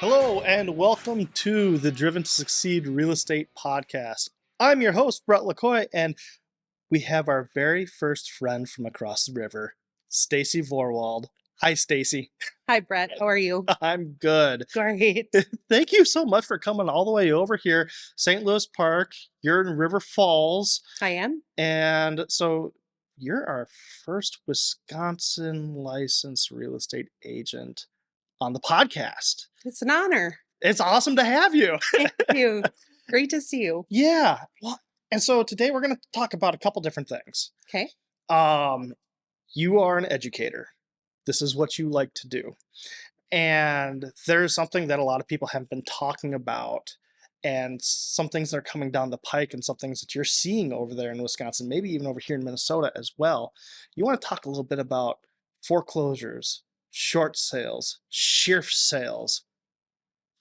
Hello and welcome to the Driven to Succeed Real Estate Podcast. I'm your host, Brett LaCoy, and we have our very first friend from across the river, Stacy Vorwald. Hi, Stacy. Hi, Brett. How are you? I'm good. Great. Thank you so much for coming all the way over here, St. Louis Park. You're in River Falls, I am. and so you're our first Wisconsin licensed real estate agent on the podcast. It's an honor. It's awesome to have you. Thank you. Great to see you. Yeah. Well, and so today we're going to talk about a couple different things. Okay. Um, you are an educator. This is what you like to do. And there's something that a lot of people have been talking about, and some things that are coming down the pike, and some things that you're seeing over there in Wisconsin, maybe even over here in Minnesota as well. You want to talk a little bit about foreclosures, short sales, shift sales.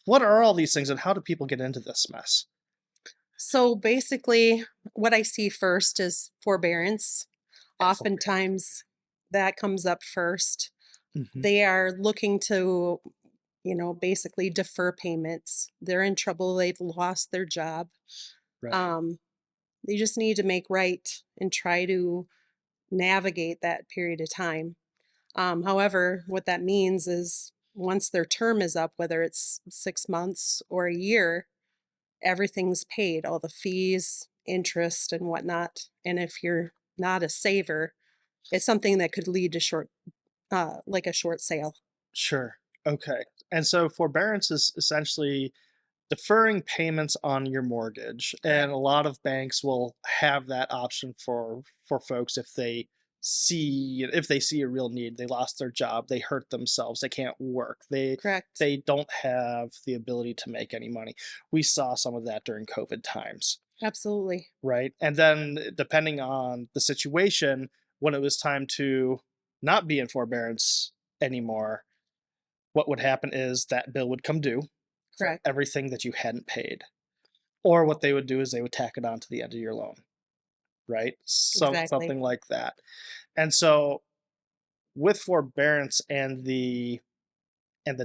What are all these things, and how do people get into this mess? So basically, what I see first is forbearance. Oftentimes, that comes up first. Mhm. They are looking to, basically defer payments. They're in trouble. They've lost their job. Right. Um, they just need to make right and try to navigate that period of time. However, what that means is once their term is up, whether it's 6 months or a year, everything's paid, all the fees, interest, and whatnot. And if you're not a saver, it's something that could lead to like a short sale. Sure. Okay. And so forbearance is essentially deferring payments on your mortgage, and Correct. a lot of banks will have that option for folks if they see a real need. They lost their job, they hurt themselves, they can't work, Correct. they don't have the ability to make any money. We saw some of that during COVID times, Absolutely. right? And then depending on the situation, when it was time to not be in forbearance anymore, what would happen is that bill would come due for Correct. everything that you hadn't paid. Or what they would do is they would tack it on to the end of your loan, right? Exactly. Something like that. And so with forbearance and the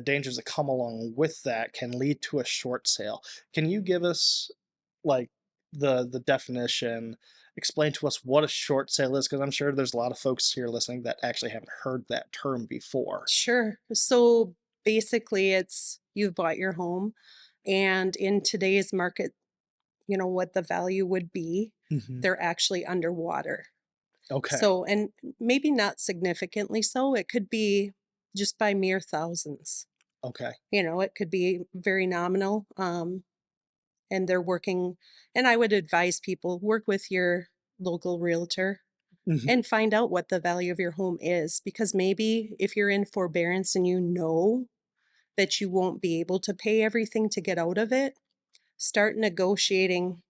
dangers that come along with that can lead to a short sale. Can you give us like the definition, explain to us what a short sale is, because I'm sure there's a lot of folks here listening that actually haven't heard that term before. Sure. So basically, it's you've bought your home, and in today's market, what the value would be, Mhm. they're actually underwater. Okay. So, and maybe not significantly so, it could be just by mere thousands. Okay. It could be very nominal. And they're working, and I would advise people work with your local realtor Mhm. and find out what the value of your home is. Because maybe if you're in forbearance and you know that you won't be able to pay everything to get out of it, start negotiating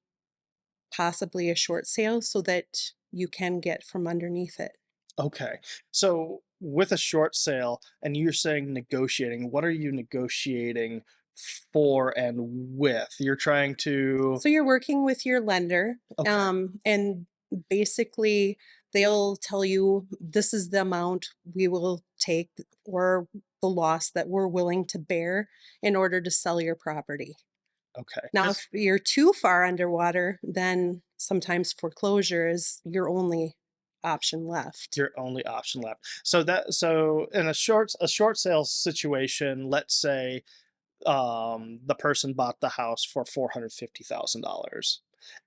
possibly a short sale so that you can get from underneath it. Okay. So with a short sale, and you're saying negotiating, what are you negotiating for and with? You're trying to. So you're working with your lender, Okay. and basically they'll tell you this is the amount we will take or the loss that we're willing to bear in order to sell your property. Okay. Now, Because if you're too far underwater, then sometimes foreclosure is your only option left. your only option left. So in a short sale situation, let's say the person bought the house for $450,000,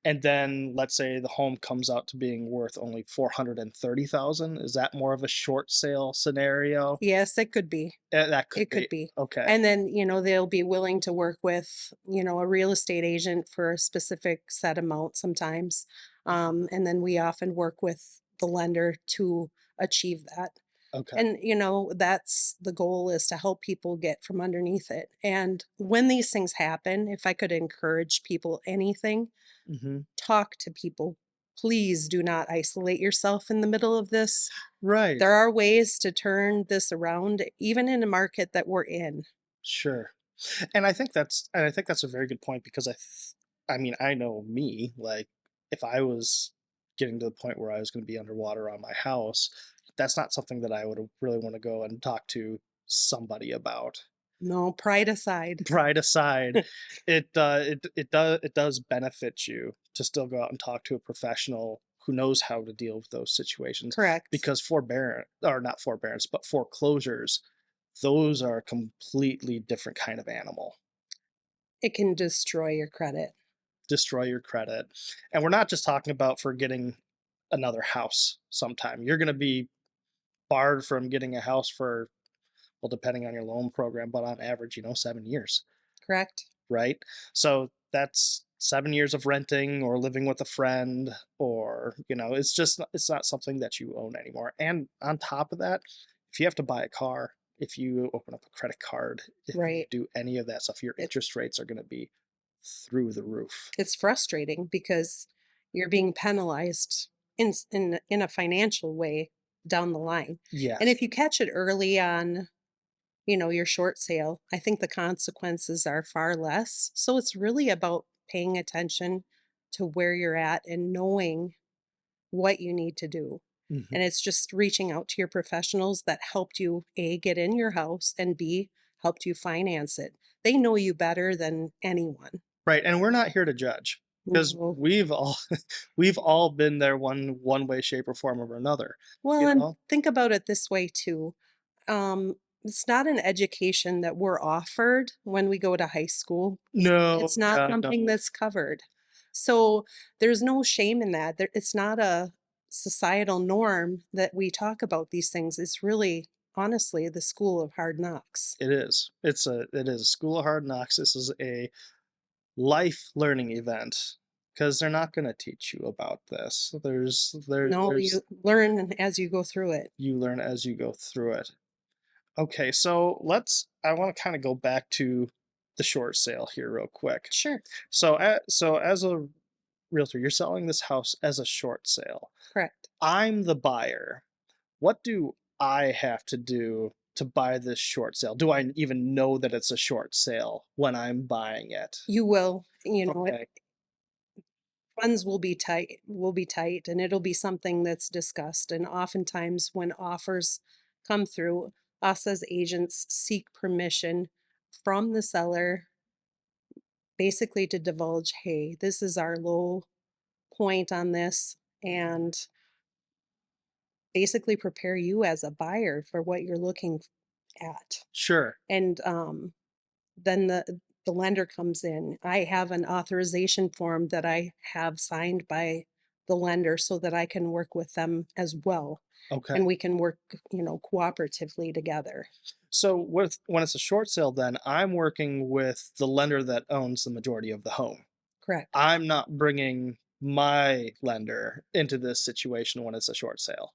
and then let's say the home comes out to being worth only 430,000. Is that more of a short sale scenario? Yes, it could be. That could It be. could be. Okay. And then, they'll be willing to work with, a real estate agent for a specific set amount sometimes. And then we often work with the lender to achieve that. Okay. And, that's the goal, is to help people get from underneath it. And when these things happen, if I could encourage people anything, Hmm. talk to people. Please do not isolate yourself in the middle of this. Right. There are ways to turn this around, even in a market that we're in. Sure. And I think that's a very good point, because I mean, I know me, like, if I was getting to the point where I was going to be underwater on my house, that's not something that I would really want to go and talk to somebody about. No, pride aside. Pride aside, it does benefit you to still go out and talk to a professional who knows how to deal with those situations, Correct. because forbearance, or not forbearance, but foreclosures, those are a completely different kind of animal. It can destroy your credit. Destroy your credit. And we're not just talking about for getting another house sometime. You're going to be barred from getting a house for, well, depending on your loan program, but on average, 7 years, Correct? right? So that's 7 years of renting or living with a friend, or, it's not something that you own anymore. And on top of that, if you have to buy a car, if you open up a credit card, if you Right. do any of that stuff, your It's interest rates are going to be through the roof. it's frustrating because you're being penalized in a financial way down the line. And Yes. if you catch it early on, your short sale, I think the consequences are far less. So it's really about paying attention to where you're at and knowing what you need to do. Mhm. And it's just reaching out to your professionals that helped you A, get in your house, and B, helped you finance it. They know you better than anyone. Right, and we're not here to judge, because No. we've all we've all been there one way, shape, or form or another, Well, you and know? think about it this way too. It's not an education that we're offered when we go to high school. It's No, not God, something no. that's covered. So there's no shame in that. It's not a societal norm that we talk about these things. It's really, honestly, the school of hard knocks. It is. It is a school of hard knocks. This is a life learning event, because 'cause they're not gonna teach you about this. No, you There's learn as you go through it. you learn as you go through it. Okay, so I wanna kinda go back to the short sale here real quick. Sure, So as a realtor, you're selling this house as a short sale. correct. I'm the buyer. What do I have to do to buy this short sale? Do I even know that it's a short sale when I'm buying it? You will, Okay, funds will be tight, and it'll be something that's discussed. And oftentimes when offers come through, us as agents seek permission from the seller basically to divulge, hey, this is our low point on this, and basically prepare you as a buyer for what you're looking at. sure. And then the lender comes in. I have an authorization form that I have signed by the lender so that I can work with them as well, Okay. and we can work, cooperatively together. So when it's a short sale, then I'm working with the lender that owns the majority of the home. Correct. I'm not bringing my lender into this situation when it's a short sale.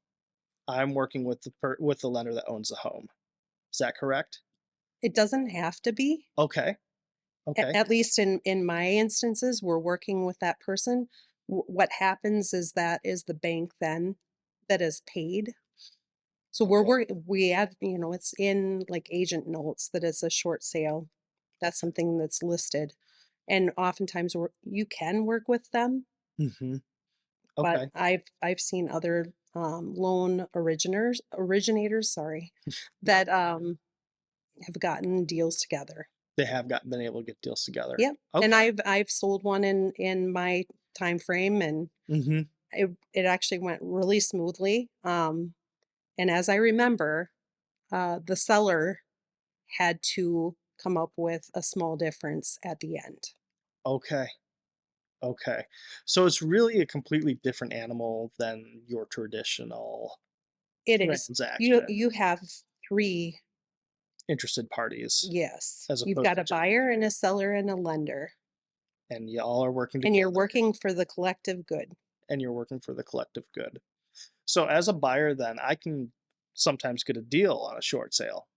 I'm working with with the lender that owns the home. Is that correct? It doesn't have to be. Okay. Okay. At least in my instances, we're working with that person. What happens is that is the bank then that is paid. So Okay. we add, it's in like agent notes that it's a short sale. That's something that's listed. And oftentimes you can work with them, Mhm. but Okay. I've seen other loan originators, sorry, that have gotten deals together. They have been able to get deals together. Yep. And Okay. I've sold one in my time frame, and Mhm. it actually went really smoothly. And as I remember, the seller had to come up with a small difference at the end. Okay. Okay. So it's really a completely different animal than your traditional It is. You transaction. you have 3. Interested parties Yes. as You've opposed got to a just, buyer and a seller and a lender, and y'all are working and you're together, working for the collective good. and you're working for the collective good. So as a buyer, then I can sometimes get a deal on a short sale.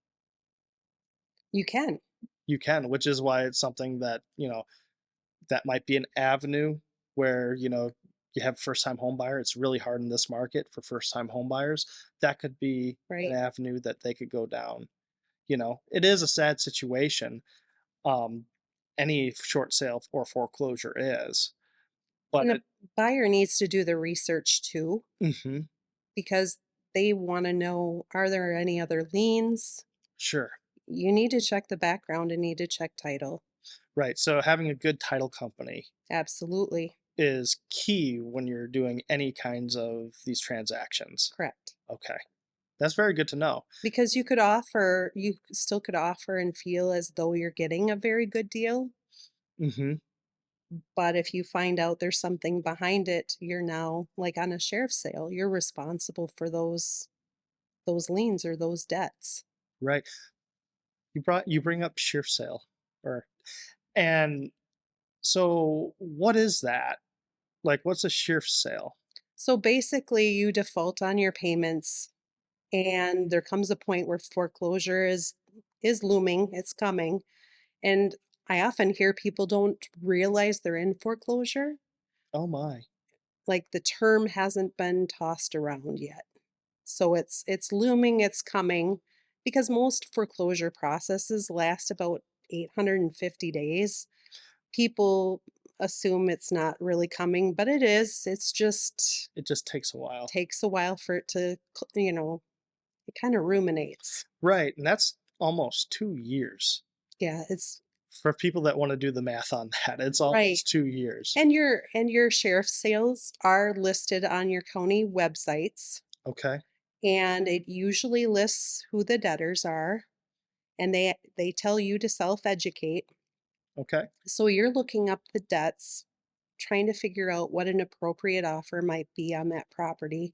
You can. You can, which is why it's something that, that might be an avenue where, you have first time home buyer. It's really hard in this market for first time home buyers. That could be an Right? avenue that they could go down. It is a sad situation. Um, any short sale or foreclosure is, but And the it, buyer needs to do the research too, mhm, because they wanna know, are there any other liens? sure. You need to check the background and need to check title. Right. So having a good title company Absolutely. is key when you're doing any kinds of these transactions. Correct. Okay. That's very good to know. Because you still could offer and feel as though you're getting a very good deal. Mhm. But if you find out there's something behind it, you're now like on a sheriff's sale, you're responsible for those liens or those debts. Right. You bring up sheer sale or and so what is that? Like what's a sheer sale? So basically you default on your payments and there comes a point where foreclosure is looming, it's coming. And I often hear people don't realize they're in foreclosure, Oh my. like the term hasn't been tossed around yet. So it's looming, it's coming because most foreclosure processes last about 850 days. People assume it's not really coming, but it is. It's just It just takes a while. takes a while for it to, it kind of ruminates. Right. And that's almost 2 years. Yeah, it's For people that want to do the math on that, it's right. almost 2 years. And your sheriff's sales are listed on your county websites, Okay. and it usually lists who the debtors are, and they tell you to self-educate. Okay. So you're looking up the debts, trying to figure out what an appropriate offer might be on that property,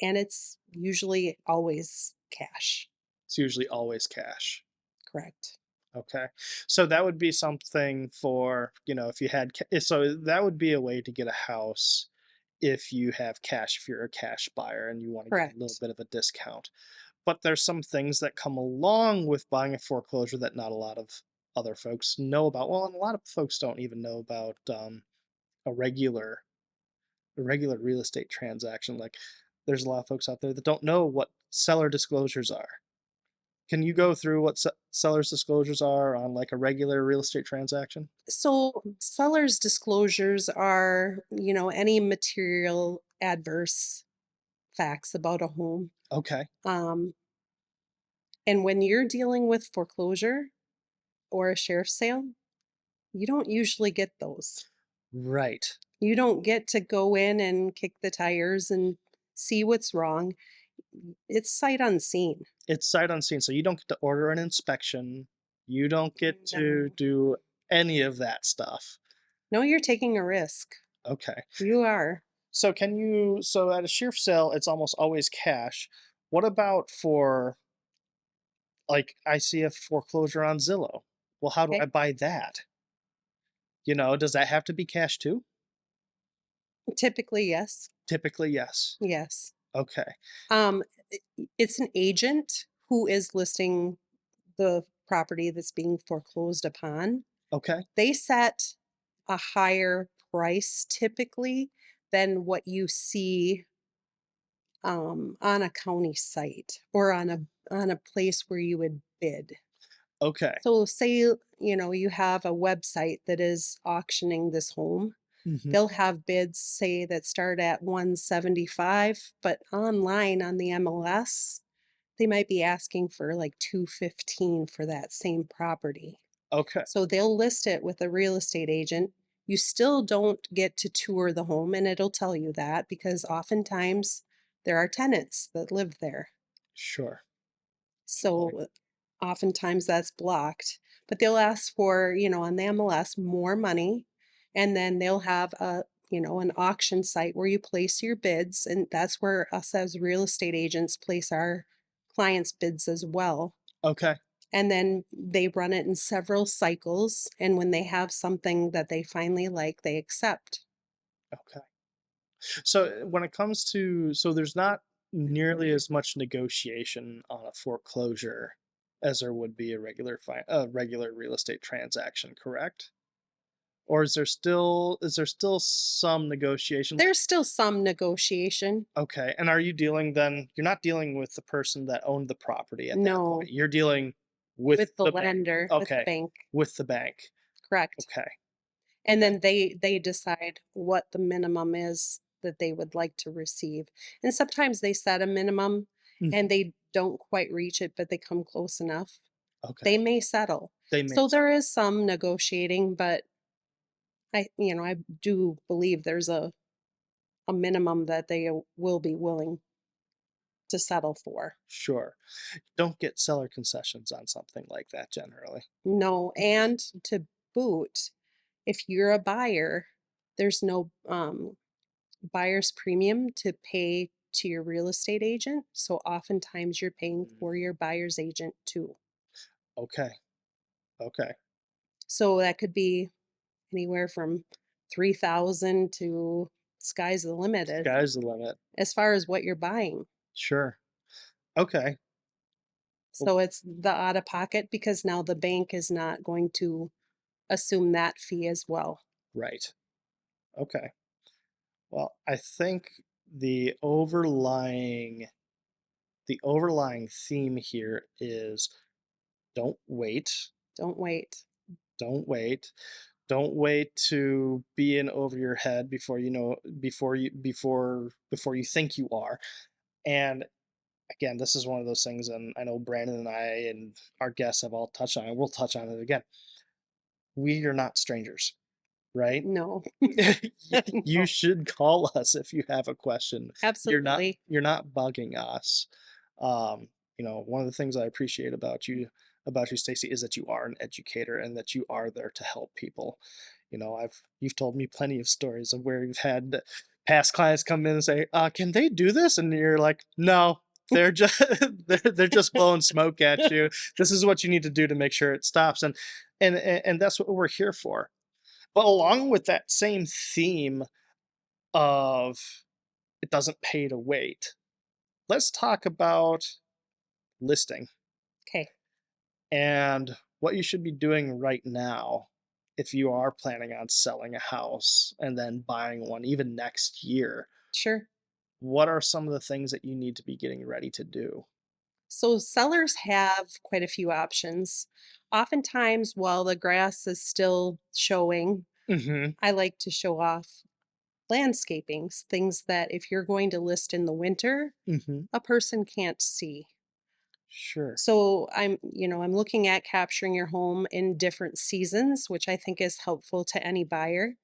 and it's usually always cash. It's usually always cash. Correct. Okay. So that would be something for, if you had so that would be a way to get a house if you have cash, if you're a cash buyer and you want to get a little Correct. bit of a discount. But there's some things that come along with buying a foreclosure that not a lot of other folks know about. Well, and a lot of folks don't even know about a regular a regular real estate transaction. Like there's a lot of folks out there that don't know what seller disclosures are. Can you go through what seller's disclosures are on like a regular real estate transaction? So sellers' disclosures are, any material adverse facts about a home. Okay. Um, and when you're dealing with foreclosure or a sheriff's sale, you don't usually get those. Right. You don't get to go in and kick the tires and see what's wrong. It's sight unseen. It's sight unseen, so you don't get to order an inspection. You don't get to No. do any of that stuff. No, you're taking a risk. Okay. You are. So at a sheer sale, it's almost always cash. What about for like I see a foreclosure on Zillow? Well, how do I Okay. buy that? Does that have to be cash too? Typically, yes. Typically, yes. Yes. Okay. Um, it's an agent who is listing the property that's being foreclosed upon. Okay. They set a higher price typically than what you see on a county site or on a place where you would bid. Okay. So say, you have a website that is auctioning this home. Mhm. They'll have bids say that start at 175, but online on the MLS, they might be asking for like 215 for that same property. Okay. So they'll list it with a real estate agent. You still don't get to tour the home, and it'll tell you that because oftentimes there are tenants that live there. Sure. Okay. So oftentimes that's blocked, but they'll ask for, on the MLS more money, and then they'll have an auction site where you place your bids, and that's where us as real estate agents place our clients' bids as well. Okay. And then they run it in several cycles, and when they have something that they finally like, they accept. Okay. So when it comes to there's not nearly as much negotiation on a foreclosure as there would be a regular real estate transaction, correct? Or is there still some negotiation? There's still some negotiation. Okay. And are you dealing then you're not dealing with the person that owned the property at that point. No, You're dealing with with the the bank. lender, with the Okay. bank. With the bank. Correct. Okay. And then they decide what the minimum is that they would like to receive. And sometimes they set a minimum Mhm. and they don't quite reach it, but they come close enough. Okay. They may settle. They may So s there is some negotiating, but I do believe there's a minimum that they will be willing to settle for. Sure. Don't get seller concessions on something like that generally. No, and to boot, if you're a buyer, there's no buyer's premium to pay to your real estate agent. So oftentimes you're paying Mm, for your buyer's agent too. okay, okay. So that could be anywhere from 3,000 to sky's the limit Sky's the limit. as far as what you're buying. Sure. Okay. Well, So it's the out of pocket because now the bank is not going to assume that fee as well. right. Okay. Well, I think the overlying the overlying theme here is don't wait. Don't wait. Don't wait. Don't wait to be in over your head before you know before you think you are. And again, this is one of those things, and I know Brandon and I and our guests have all touched on it. We'll touch on it again. We are not strangers, right? No. You No. should call us if you have a question. You're not Absolutely. you're not bugging us. One of the things I appreciate about you, Stacy, is that you are an educator and that you are there to help people. You've told me plenty of stories of where you've had past clients come in and say, "Can they do this?" And you're like, "No, they're just they're just blowing smoke at you. This is what you need to do to make sure it stops." And that's what we're here for. But along with that same theme of it doesn't pay to wait, let's talk about listing Okay. and what you should be doing right now if you are planning on selling a house and then buying one even next year. Sure. What are some of the things that you need to be getting ready to do? So sellers have quite a few options. Oftentimes, while the grass is still showing, Mhm. I like to show off landscapings, things that if you're going to list in the winter, Mhm. a person can't see. Sure. So I'm looking at capturing your home in different seasons, which I think is helpful to any buyer.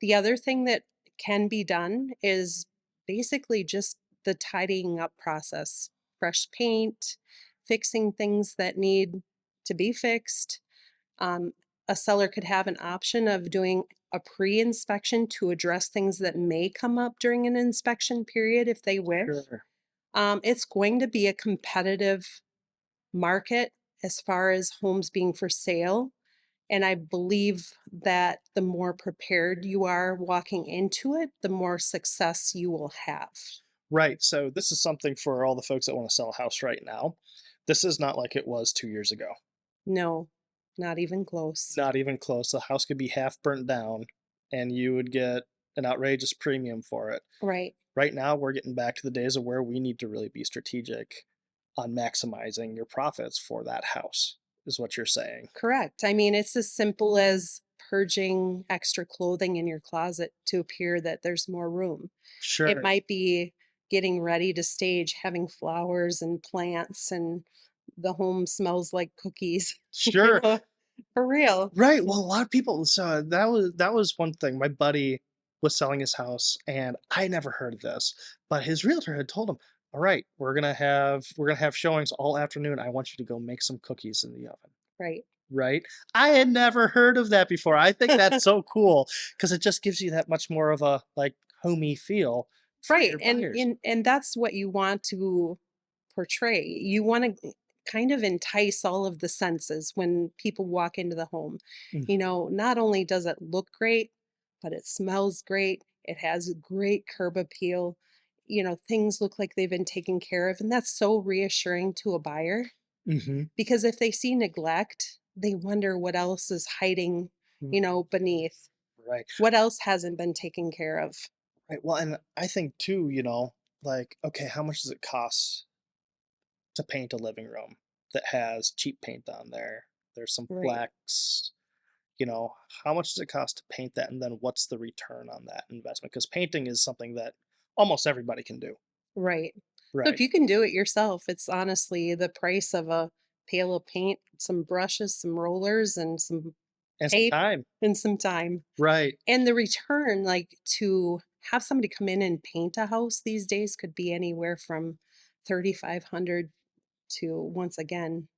The other thing that can be done is basically just the tidying up process. Fresh paint, fixing things that need to be fixed. Um, a seller could have an option of doing a pre-inspection to address things that may come up during an inspection period if they wish. Sure. It's going to be a competitive market as far as homes being for sale. And I believe that the more prepared you are walking into it, the more success you will have. Right. So this is something for all the folks that want to sell a house right now. This is not like it was 2 years ago. No, not even close. Not even close. The house could be half burnt down and you would get an outrageous premium for it. Right. Right now, we're getting back to the days of where we need to really be strategic on maximizing your profits for that house, is what you're saying. Correct. I mean, it's as simple as purging extra clothing in your closet to appear that there's more room. It Sure. might be getting ready to stage, having flowers and plants, and the home smells like cookies, Sure. for real. Right. Well, a lot of people. So that was one thing. My buddy was selling his house, and I never heard of this, but his realtor had told him, "All right, we're gonna have showings all afternoon. I want you to go make some cookies in the oven." Right. Right? I had never heard of that before. I think that's so cool because it just gives you that much more of a like homey feel for Right. your And buyers. and that's what you want to portray. You want to kind of entice all of the senses when people walk into the home. Mm, Not only does it look great, but it smells great. It has great curb appeal. Things look like they've been taken care of. And that's so reassuring to a buyer mhm. because if they see neglect, they wonder what else is hiding, Mm, beneath. right, What else hasn't been taken care of? right. Well, and I think too, like, okay, how much does it cost to paint a living room that has cheap paint on there? There's some Right. flecks, you know, how much does it cost to paint that? And then what's the return on that investment? Because painting is something that almost everybody can do. Right. So if Right. you can do it yourself, it's honestly the price of a pail of paint, some brushes, some rollers, and some And some tape time. and some time. Right. And the return, like, to have somebody come in and paint a house these days could be anywhere from 3,500 to, once again,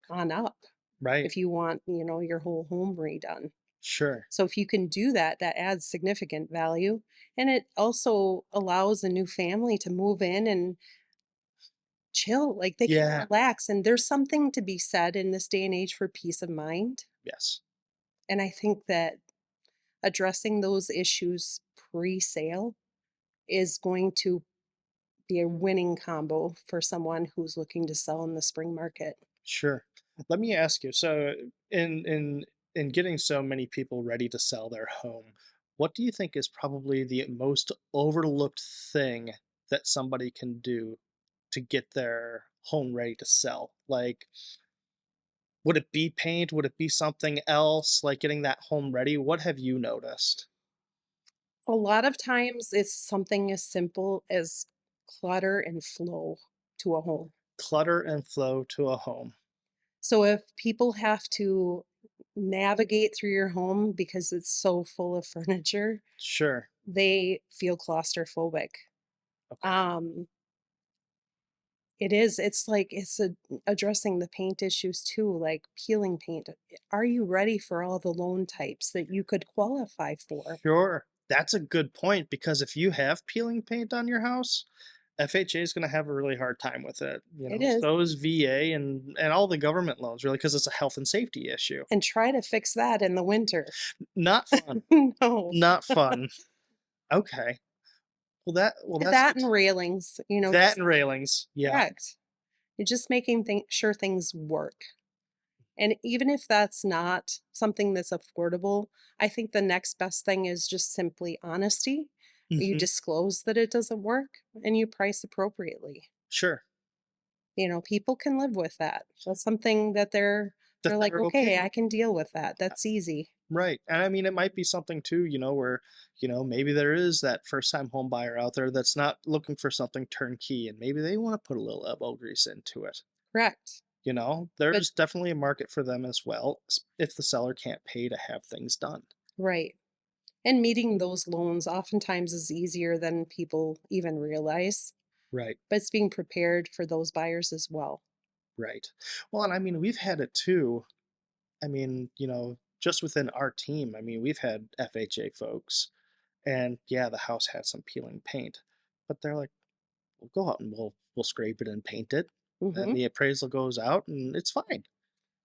on up Right. if you want, your whole home redone. Sure. So if you can do that, that adds significant value. And it also allows a new family to move in and chill, like they can Yeah. relax. And there's something to be said in this day and age for peace of mind. Yes. And I think that addressing those issues pre-sale is going to be a winning combo for someone who's looking to sell in the spring market. Sure. Let me ask you, so in getting so many people ready to sell their home, what do you think is probably the most overlooked thing that somebody can do to get their home ready to sell? Like, would it be paint? Would it be something else, like getting that home ready? What have you noticed? A lot of times it's something as simple as clutter and flow to a home. Clutter and flow to a home. So if people have to navigate through your home because it's so full of furniture, Sure. they feel claustrophobic. Okay. Um, it's like addressing the paint issues too, like peeling paint. Are you ready for all the loan types that you could qualify for? Sure. That's a good point because if you have peeling paint on your house, FHA is going to have a really hard time with it. It is. So is VA and all the government loans really because it's a health and safety issue. And try to fix that in the winter. Not fun. No. Not fun. Okay. That's That good. and railings, That just and railings. Yeah. correct. You're just making sure things work. And even if that's not something that's affordable, I think the next best thing is just simply honesty. You Hmm. disclose that it doesn't work and you price appropriately. Sure. People can live with that. That's something that they're That like, they're okay okay, I with. can deal with that. That's easy. Right. And I mean, it might be something too, where, maybe there is that first time home buyer out there that's not looking for something turnkey and maybe they want to put a little elbow grease into it. Correct. But There's definitely a market for them as well if the seller can't pay to have things done. right. And meeting those loans oftentimes is easier than people even realize, Right. but it's being prepared for those buyers as well. Right. Well, and I mean, we've had it too. I mean, just within our team, I mean, we've had FHA folks, and yeah, the house had some peeling paint, but they're like, we'll go out and we'll scrape it and paint it. Then Hmm. the appraisal goes out and it's fine.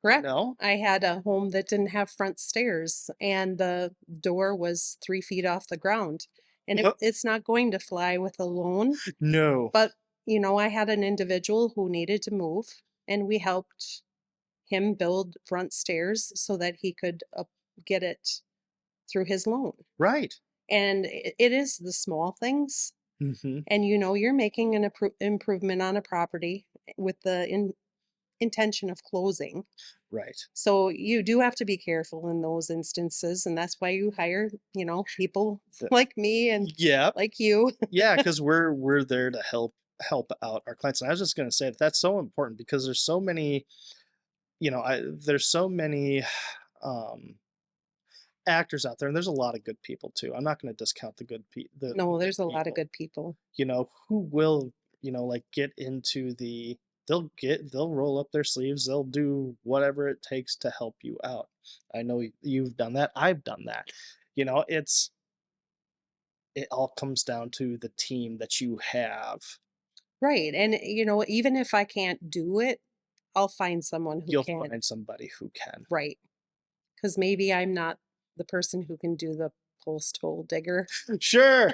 You Correct. know? I had a home that didn't have front stairs and the door was 3 feet off the ground. And Yep. it's not going to fly with a loan, No. but I had an individual who needed to move and we helped him build front stairs so that he could get it through his loan. Right. And it is the small things. Hmm. And you're making an improvement on a property with the intention of closing. Right. So you do have to be careful in those instances, and that's why you hire, people The, like me and yep. like you. Yeah, because we're there to help out our clients. And I was just gonna say that's so important because there's so many, there's so many um actors out there, and there's a lot of good people too. I'm not gonna discount the No, good there's a lot of people, good people. who will, like get into they'll roll up their sleeves, they'll do whatever it takes to help you out. I know you've done that. I've done that. It all comes down to the team that you have. Right. And even if I can't do it, I'll find someone who You'll can. find somebody who can. Right. Because maybe I'm not the person who can do the post hole digger. Sure.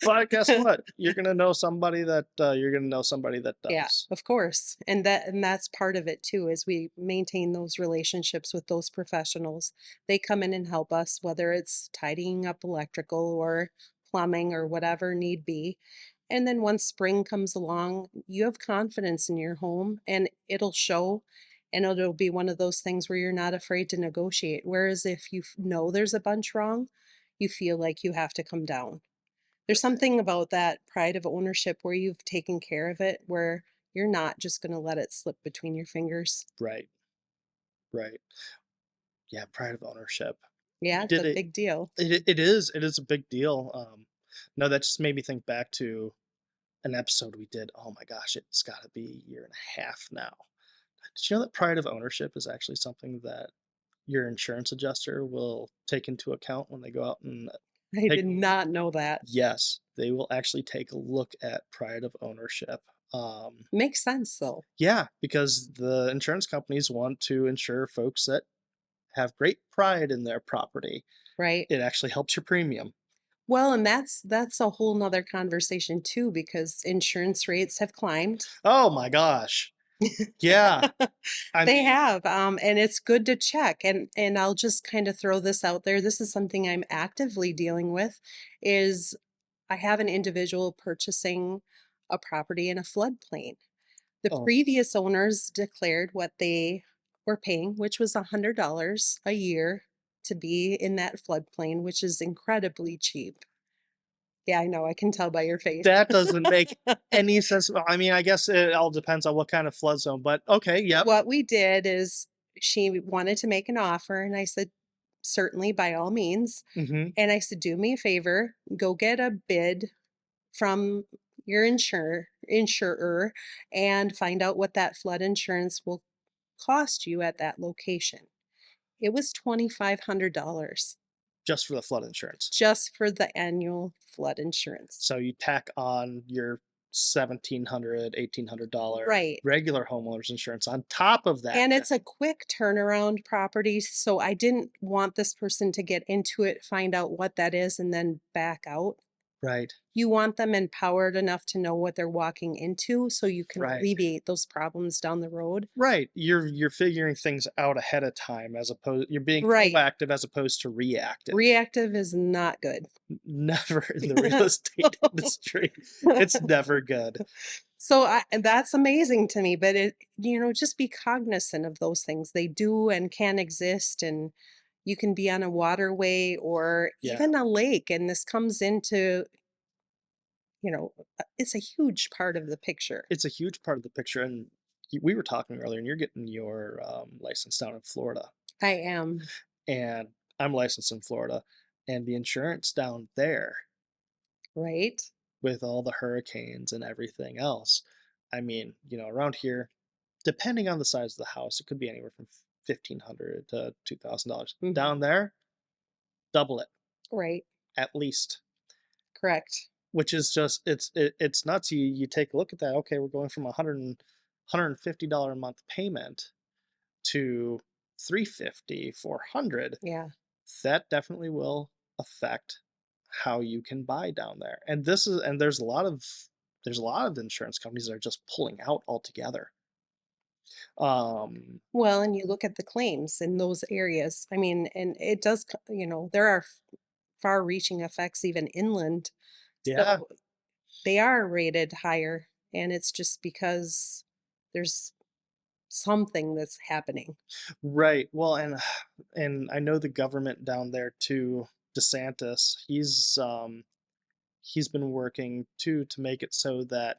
But guess what? You're gonna know somebody that Yeah, does. of course. And that's part of it too, is we maintain those relationships with those professionals. They come in and help us, whether it's tidying up electrical or plumbing or whatever need be. And then once spring comes along, you have confidence in your home and it'll show, and it'll be one of those things where you're not afraid to negotiate. Whereas if you know there's a bunch wrong, you feel like you have to come down. There's something about that pride of ownership where you've taken care of it, where you're not just going to let it slip between your fingers. Right. Right. Yeah, pride of ownership. Yeah, You it's did a it. big deal. It is a big deal. No, that just made me think back to an episode we did. Oh my gosh, it's got to be a year and a half now. Did you know that pride of ownership is actually something that your insurance adjuster will take into account when they go out and I take did not know that. yes, they will actually take a look at pride of ownership. Makes sense though, Yeah, because the insurance companies want to insure folks that have great pride in their property. right? It actually helps your premium. Well, and that's a whole nother conversation too, because insurance rates have climbed. Oh my gosh. Yeah. I They mean, have, and it's good to check. And I'll just kind of throw this out there. This is something I'm actively dealing with. Is I have an individual purchasing a property in a floodplain. The oh, previous owners declared what they were paying, which was $100 a year to be in that floodplain, which is incredibly cheap. Yeah, I know. I can tell by your face. that doesn't make any sense. Well, I mean, I guess it all depends on what kind of flood zone, but okay, yep. What we did is she wanted to make an offer, and I said, certainly, by all means. Mhm. And I said, do me a favor, go get a bid from your insurer and find out what that flood insurance will cost you at that location. It was $2,500 Just for the flood insurance. just for the annual flood insurance. So you tack on your 1,700, $1,800 Right. regular homeowners insurance on top of that. And it's a quick turnaround property. So I didn't want this person to get into it, find out what that is, and then back out. Right. You want them empowered enough to know what they're walking into so you can Right. alleviate those problems down the road. Right. You're figuring things out ahead of time as opposed you're being Right. proactive as opposed to reactive. Reactive is not good. Never in the real estate industry. It's never good. So and that's amazing to me, but just be cognizant of those things. They do and can exist, and you can be on a waterway or Yeah. even a lake, and this comes into, it's a huge part of the picture. It's a huge part of the picture, and we were talking earlier, and you're getting your license down in Florida, I am. and I'm licensed in Florida, and the insurance down there Right? with all the hurricanes and everything else. I mean, around here, depending on the size of the house, it could be anywhere from $1,500 to $2,000. Mhm. Down there, double it Right. at least, Correct. which is just it's nuts. You take a look at that. Okay, we're going from $150 a month payment to 350, 400. Yeah. That definitely will affect how you can buy down there. And there's a lot of insurance companies that are just pulling out altogether. Um, Well, and you look at the claims in those areas. I mean, and it does, there are far reaching effects even inland. yeah, So they are rated higher, and it's just because there's something that's happening. right. Well, and I know the government down there too, DeSantis, he's been working too to make it so that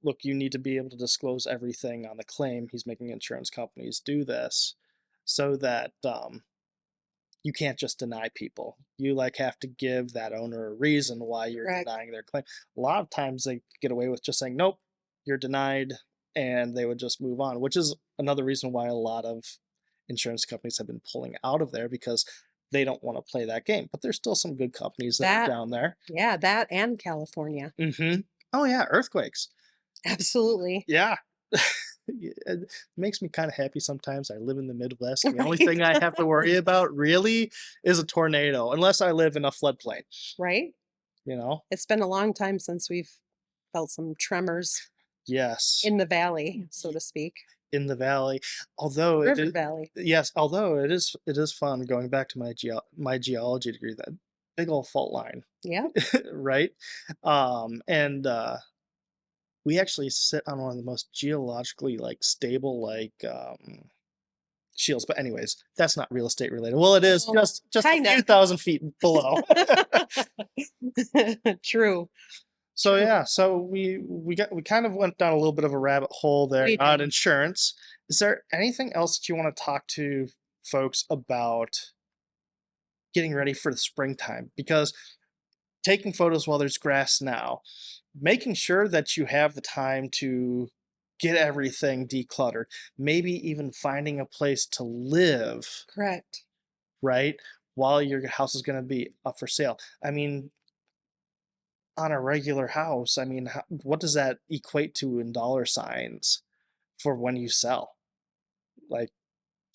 look, you need to be able to disclose everything on the claim. He's making insurance companies do this so that you can't just deny people. You have to give that owner a reason why you're Correct. denying their claim. A lot of times they get away with just saying, nope, you're denied, and they would just move on, which is another reason why a lot of insurance companies have been pulling out of there because they don't want to play that game. But there's still some good companies that are That, down there. yeah, that and California. Oh, yeah, earthquakes. Absolutely. Yeah. It makes me kind of happy sometimes. I live in the Midwest. The only Right. thing I have to worry about really is a tornado, unless I live in a floodplain, Right? you know? It's been a long time since we've felt some tremors Yes, in the valley, so to speak. in the valley. Although it River is, Valley. yes, although it is fun going back to my geology degree, that big old fault line, Yeah. right? And we actually sit on one of the most geologically stable shields. But anyways, that's not real estate related. Well, it is Well, just a few kinda. thousand feet below. True. So True. yeah, so we kind of went down a little bit of a rabbit hole there We on did. insurance. Is there anything else that you want to talk to folks about getting ready for the springtime? Because taking photos while there's grass now, making sure that you have the time to get everything decluttered, maybe even finding a place to live, Correct. right? While your house is going to be up for sale. I mean, on a regular house, I mean, what does that equate to in dollar signs for when you sell? Like,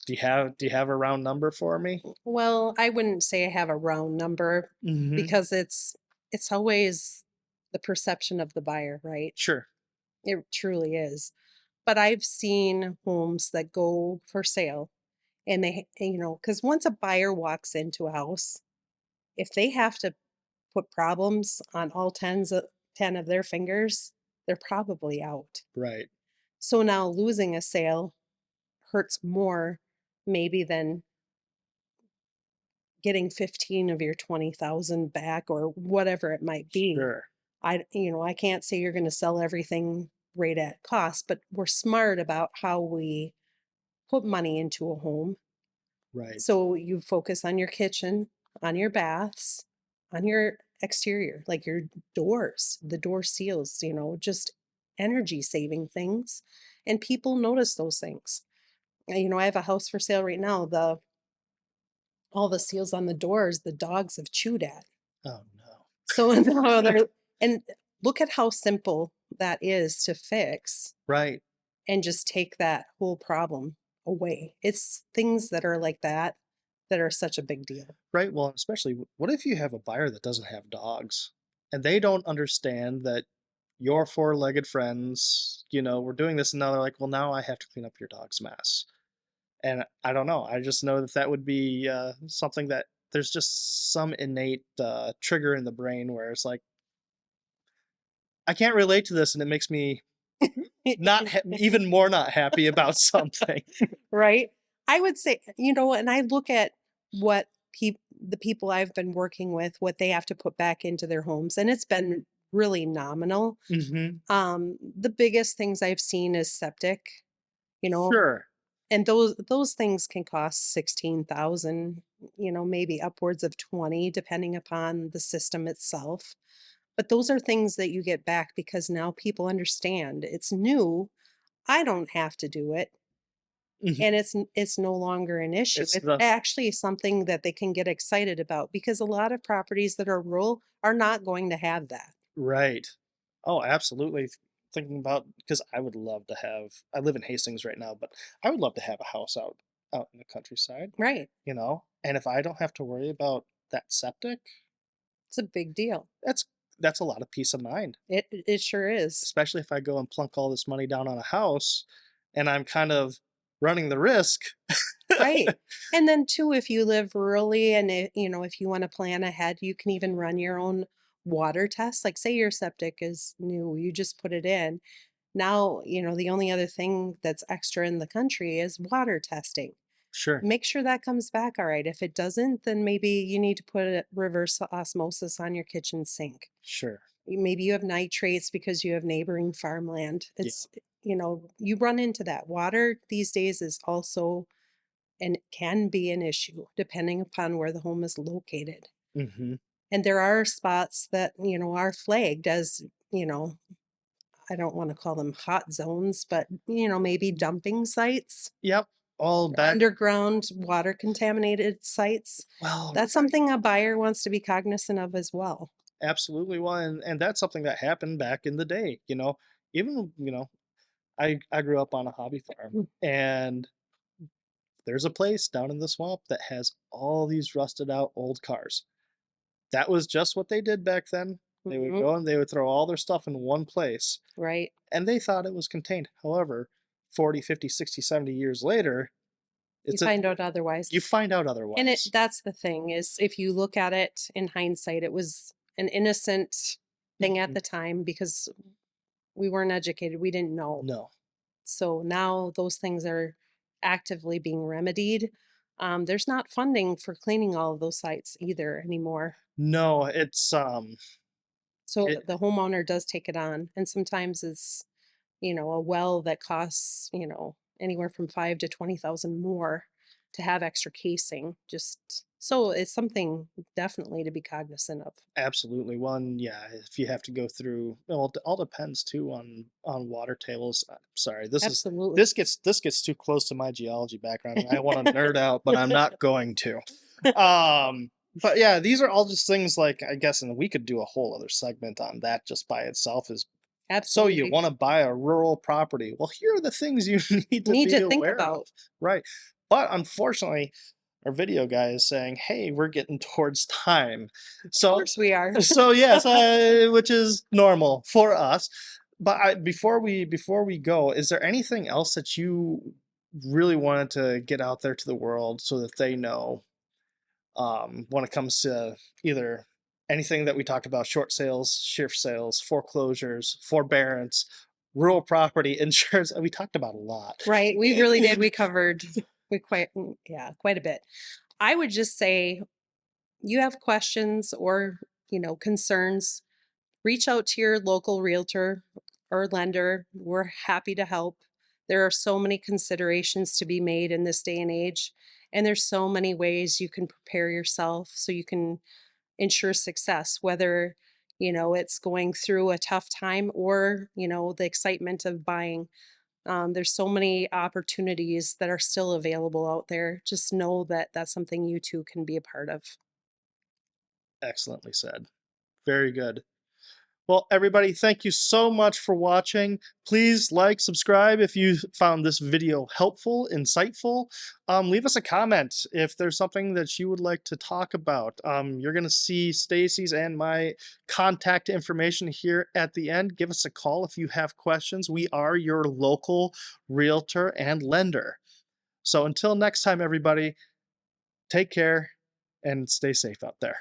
do you have a round number for me? Well, I wouldn't say I have a round number Hmm. because it's always the perception of the buyer, right? Sure. It truly is. But I've seen homes that go for sale and because once a buyer walks into a house, if they have to put problems on all 10 of their fingers, they're probably out. Right. So now losing a sale hurts more maybe than getting 15 of your 20,000 back or whatever it might be. Sure. I can't say you're going to sell everything right at cost, but we're smart about how we put money into a home. Right. So you focus on your kitchen, on your baths, on your exterior, like your doors, the door seals, just energy saving things. And people notice those things. I have a house for sale right now. The All the seals on the doors, the dogs have chewed at. Oh no. So now they're and look at how simple that is to fix Right. and just take that whole problem away. It's things that are like that are such a big deal. Right. Well, especially what if you have a buyer that doesn't have dogs and they don't understand that your four-legged friends, we're doing this, and now they're like, well, now I have to clean up your dog's mess. And I don't know. I just know that that would be something that there's just some innate trigger in the brain where it's like, I can't relate to this, and it makes me even more not happy about something. Right? I would say, and I look at what the people I've been working with, what they have to put back into their homes, and it's been really nominal. Hmm. The biggest things I've seen is septic, you know, Sure. and those things can cost 16,000, maybe upwards of 20 depending upon the system itself. But those are things that you get back because now people understand it's new. I don't have to do it. Hmm. And it's no longer an issue. It's It's the actually something that they can get excited about because a lot of properties that are rural are not going to have that. right. Oh, absolutely. Thinking about because I would love to have. I live in Hastings right now, but I would love to have a house out in the countryside. Right. And if I don't have to worry about that septic, It's a big deal. that's that's a lot of peace of mind. It sure is. Especially if I go and plunk all this money down on a house, and I'm kind of running the risk. Right. And then too, if you live rurally and if you want to plan ahead, you can even run your own water test. Like say your septic is new, you just put it in. Now, the only other thing that's extra in the country is water testing. Sure. Make sure that comes back all right. If it doesn't, then maybe you need to put a reverse osmosis on your kitchen sink. Sure. Maybe you have nitrates because you have neighboring farmland. Yeah. You run into that. Water these days is also and can be an issue depending upon where the home is located. Hmm. And there are spots that, are flagged as, I don't want to call them hot zones, but, maybe dumping sites, Yep. All back. underground water contaminated sites. Well, That's something a buyer wants to be cognizant of as well. absolutely. Well, and that's something that happened back in the day. Even I grew up on a hobby farm, Mm. and there's a place down in the swamp that has all these rusted out old cars. That was just what they did back then. They would Mhm. go and they would throw all their stuff in one place, Right. and they thought it was contained. However, 40, 50, 60, 70 years later, You it's a find out otherwise. you find out And otherwise. that's the thing is if you look at it in hindsight, it was an innocent thing at Mhm. the time because we weren't educated. We didn't know. No. So now those things are actively being remedied. There's not funding for cleaning all of those sites either anymore. No, it's So It the homeowner does take it on, and sometimes it's, a well that costs, anywhere from 5 to 20,000 more to have extra casing. Just so it's something definitely to be cognizant of. Absolutely. One, yeah, if you have to go through, well, it all depends too on water tables. Sorry, Absolutely. this gets too close to my geology background, and I want to nerd out, but I'm not going to. Um, but yeah, these are all just things like, I guess, and we could do a whole other segment on that just by itself. Is so you Absolutely. want to buy a rural property? Well, here are the things you need to Need be to think aware of, about. right? But unfortunately, our video guy is saying, "Hey, we're getting towards time." Of So, course we are. so yes, which is normal for us. But before we go, is there anything else that you really wanted to get out there to the world so that they know when it comes to either anything that we talked about: short sales, shift sales, foreclosures, forbearance, rural property insurance? We talked about a lot. Right, we really did. We covered yeah, quite a bit. I would just say you have questions or, concerns, reach out to your local realtor or lender. We're happy to help. There are so many considerations to be made in this day and age, and there's so many ways you can prepare yourself so you can ensure success, whether, it's going through a tough time or, the excitement of buying. There's so many opportunities that are still available out there. Just know that that's something you too can be a part of. Excellently said. Very good. Well, everybody, thank you so much for watching. Please like, subscribe if you found this video helpful, insightful. Leave us a comment if there's something that you would like to talk about. You're going to see Stacy's and my contact information here at the end. Give us a call if you have questions. We are your local realtor and lender. So until next time, everybody, take care and stay safe out there.